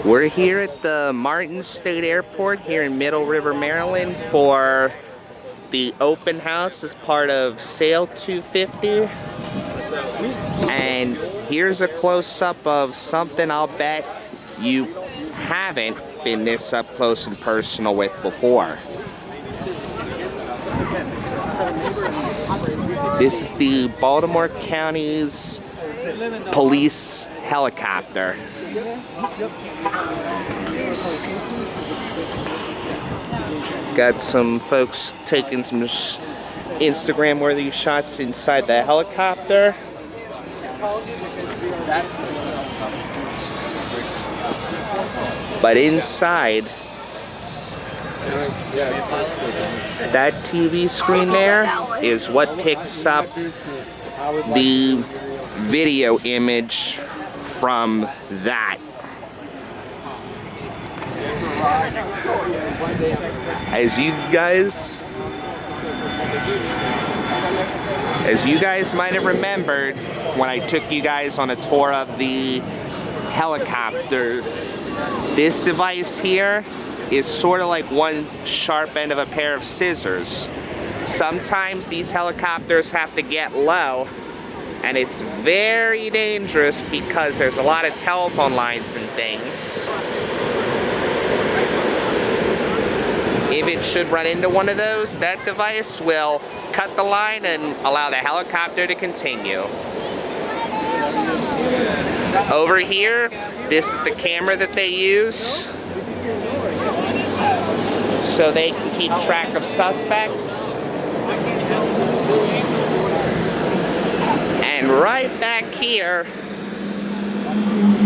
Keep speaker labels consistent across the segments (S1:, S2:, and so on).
S1: We're here at the Martin State Airport here in Middle River, Maryland for the open house as part of Sail 250. And here's a close-up of something I'll bet you haven't been this up close and personal with before. This is the Baltimore County's police helicopter. Got some folks taking some Instagram-worthy shots inside the helicopter. But inside, that TV screen there is what picks up the video image from that. As you guys might have remembered when I took you guys on a tour of the helicopter, this device here is sort of like one sharp end of a pair of scissors. Sometimes these helicopters have to get low, and it's very dangerous because there's a lot of telephone lines and things. If it should run into one of those, that device will cut the line and allow the helicopter to continue. Over here, this is the camera that they use so they can keep track of suspects. And right back here,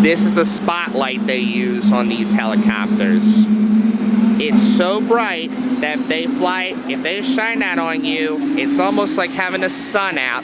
S1: this is the spotlight they use on these helicopters. It's so bright that if they shine that on you, it's almost like having the sun out.